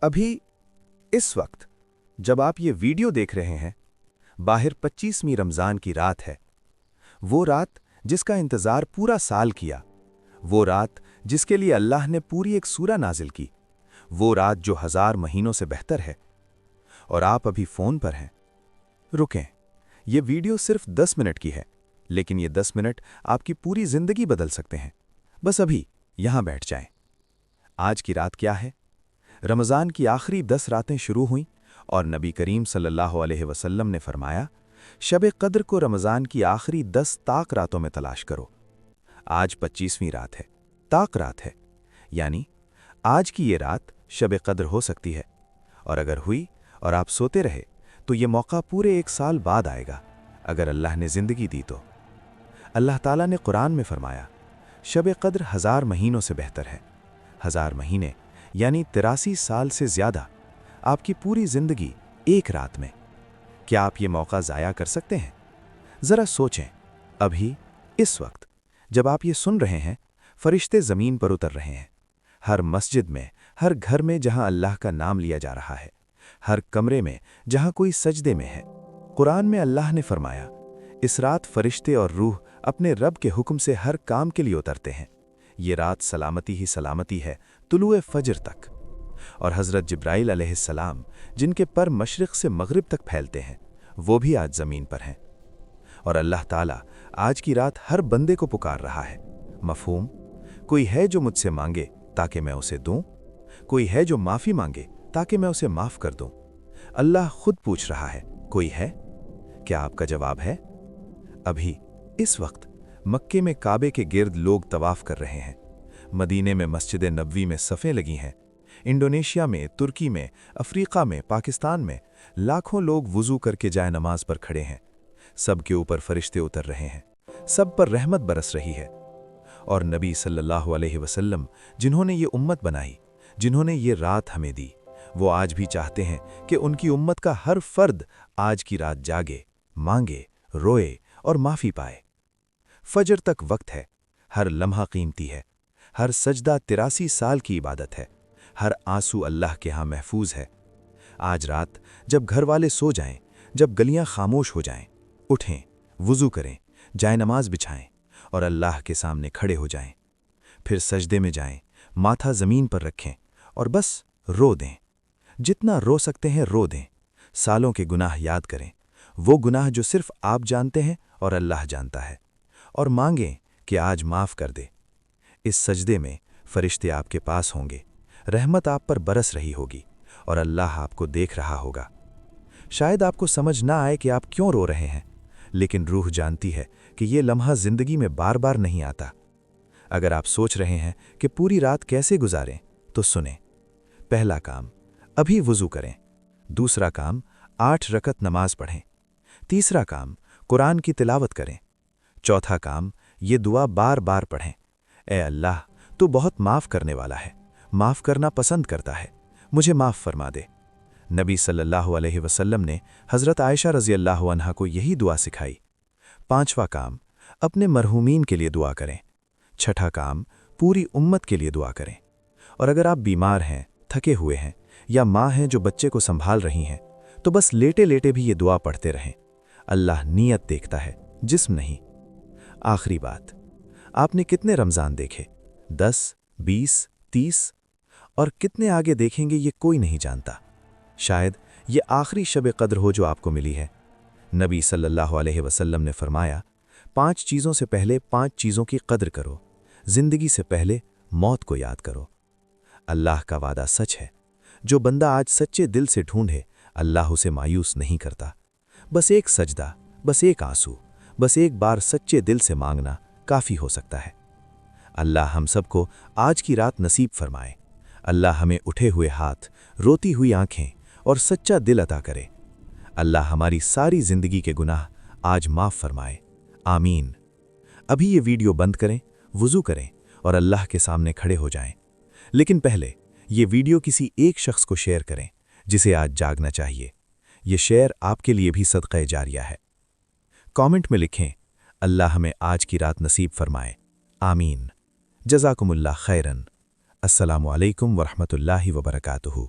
अभी इस वक्त जब आप ये वीडियो देख रहे हैं, बाहर 25वीं रमज़ान की रात है। वो रात जिसका इंतज़ार पूरा साल किया, वो रात जिसके लिए अल्लाह ने पूरी एक सूरा नाजिल की, वो रात जो 1000 महीनों से बेहतर है। और आप अभी फ़ोन पर हैं। रुकें, ये वीडियो सिर्फ 10 मिनट की है, लेकिन ये 10 मिनट आपकी पूरी ज़िंदगी बदल सकते हैं। बस अभी यहाँ बैठ जाएं। आज की रात क्या है? रमज़ान की आखिरी 10 रातें शुरू हुईं और नबी करीम सल्लल्लाहु अलैहि वसल्लम ने फरमाया, शब क़द्र को रमज़ान की आखिरी 10 ताक रातों में तलाश करो। आज 25वीं रात है, ताक रात है, यानी आज की ये रात शब क़द्र हो सकती है। और अगर हुई और आप सोते रहे तो ये मौका पूरे 1 साल बाद आएगा, अगर अल्लाह ने ज़िंदगी दी तो। अल्लाह ताला ने कुरान में फरमाया, शब क़द्र 1000 महीनों से बेहतर है। 1000 महीने यानी 83 साल से ज़्यादा, आपकी पूरी ज़िंदगी एक रात में। क्या आप ये मौका ज़ाया कर सकते हैं? ज़रा सोचें। अभी इस वक्त जब आप ये सुन रहे हैं, फरिश्ते ज़मीन पर उतर रहे हैं। हर मस्जिद में, हर घर में जहां अल्लाह का नाम लिया जा रहा है, हर कमरे में जहां कोई सजदे में है। कुरान में अल्लाह ने फरमाया, इस रात फरिश्ते और रूह अपने रब के हुक्म से हर काम के लिए उतरते हैं। ये रात सलामती ही सलामती है तुलुए फजर तक। और हज़रत जिब्राइल अलैहिस्सलाम, जिनके पर मशरिक़ से मग़रिब तक फैलते हैं, वो भी आज ज़मीन पर हैं। और अल्लाह ताला आज की रात हर बंदे को पुकार रहा है। मफ़हूम? कोई है जो मुझसे मांगे ताकि मैं उसे दूं? कोई है जो माफ़ी मांगे ताकि मैं उसे माफ़ कर दूं? अल्लाह खुद पूछ रहा है, कोई है? क्या आपका जवाब है? अभी इस वक्त मक्के में काबे के गिर्द लोग तवाफ़ कर रहे हैं। मदीने में मस्जिद नबवी में सफ़ें लगी हैं। इंडोनेशिया में, तुर्की में, अफ्रीका में, पाकिस्तान में लाखों लोग वुज़ू करके जाए नमाज पर खड़े हैं। सब के ऊपर फरिश्ते उतर रहे हैं, सब पर रहमत बरस रही है। और नबी सल्लल्लाहु अलैहि वसल्लम, जिन्होंने ये उम्मत बनाई, जिन्होंने ये रात हमें दी, वो आज भी चाहते हैं कि उनकी उम्मत का हर फर्द आज की रात जागे, मांगे, रोए और माफ़ी पाए। फजर तक वक्त है, हर लम्हा कीमती है, हर सजदा 83 साल की इबादत है, हर आंसू अल्लाह के यहाँ महफूज है। आज रात जब घर वाले सो जाएं, जब गलियां खामोश हो जाएं, उठें, वुज़ू करें, जाए नमाज बिछाएं और अल्लाह के सामने खड़े हो जाएं। फिर सजदे में जाएं, माथा ज़मीन पर रखें और बस रो दें। जितना रो सकते हैं रो दें। सालों के गुनाह याद करें, वो गुनाह जो सिर्फ आप जानते हैं और अल्लाह जानता है, और मांगें कि आज माफ़ कर दे। इस सजदे में फरिश्ते आपके पास होंगे, रहमत आप पर बरस रही होगी और अल्लाह आपको देख रहा होगा। शायद आपको समझ ना आए कि आप क्यों रो रहे हैं, लेकिन रूह जानती है कि ये लम्हा ज़िंदगी में बार बार नहीं आता। अगर आप सोच रहे हैं कि पूरी रात कैसे गुजारें, तो सुनें। पहला काम, अभी वुज़ू करें। दूसरा काम, 8 रकत नमाज पढ़ें। तीसरा काम, कुरान की तिलावत करें। चौथा काम, ये दुआ बार बार पढ़ें, ए अल्लाह, तू बहुत माफ़ करने वाला है, माफ़ करना पसंद करता है, मुझे माफ़ फरमा दे। नबी सल्लल्लाहु अलैहि वसल्लम ने हज़रत आयशा रज़ियल्लाहु अन्हा को यही दुआ सिखाई। पांचवा काम, अपने मरहूमीन के लिए दुआ करें। छठा काम, पूरी उम्मत के लिए दुआ करें। और अगर आप बीमार हैं, थके हुए हैं, या माँ हैं जो बच्चे को संभाल रही हैं, तो बस लेटे लेटे भी ये दुआ पढ़ते रहें। अल्लाह नीयत देखता है, जिस्म नहीं। आखिरी बात, आपने कितने रमज़ान देखे? 10, 20, 30 और कितने आगे देखेंगे ये कोई नहीं जानता। शायद ये आखिरी शब क़द्र हो जो आपको मिली है। नबी सल्लल्लाहु अलैहि वसल्लम ने फरमाया, 5 चीज़ों से पहले 5 चीज़ों की कद्र करो। ज़िंदगी से पहले मौत को याद करो। अल्लाह का वादा सच है, जो बंदा आज सच्चे दिल से ढूंढे, अल्लाह उसे मायूस नहीं करता। बस एक सजदा, बस एक आंसू, बस एक बार सच्चे दिल से मांगना काफ़ी हो सकता है। अल्लाह हम सबको आज की रात नसीब फरमाए। अल्लाह हमें उठे हुए हाथ, रोती हुई आंखें और सच्चा दिल अता करे। अल्लाह हमारी सारी ज़िंदगी के गुनाह आज माफ़ फरमाए। आमीन। अभी ये वीडियो बंद करें, वुज़ू करें और अल्लाह के सामने खड़े हो जाएं। लेकिन पहले ये वीडियो किसी एक शख्स को शेयर करें जिसे आज जागना चाहिए। ये शेयर आपके लिए भी सदक़े जारिया है। कमेंट में लिखें, अल्लाह हमें आज की रात नसीब फरमाए। आमीन। जज़ाकुमुल्लाह खैरन। अस्सलामु अलैकुम वरहमतुल्लाहि वबरकातुहू।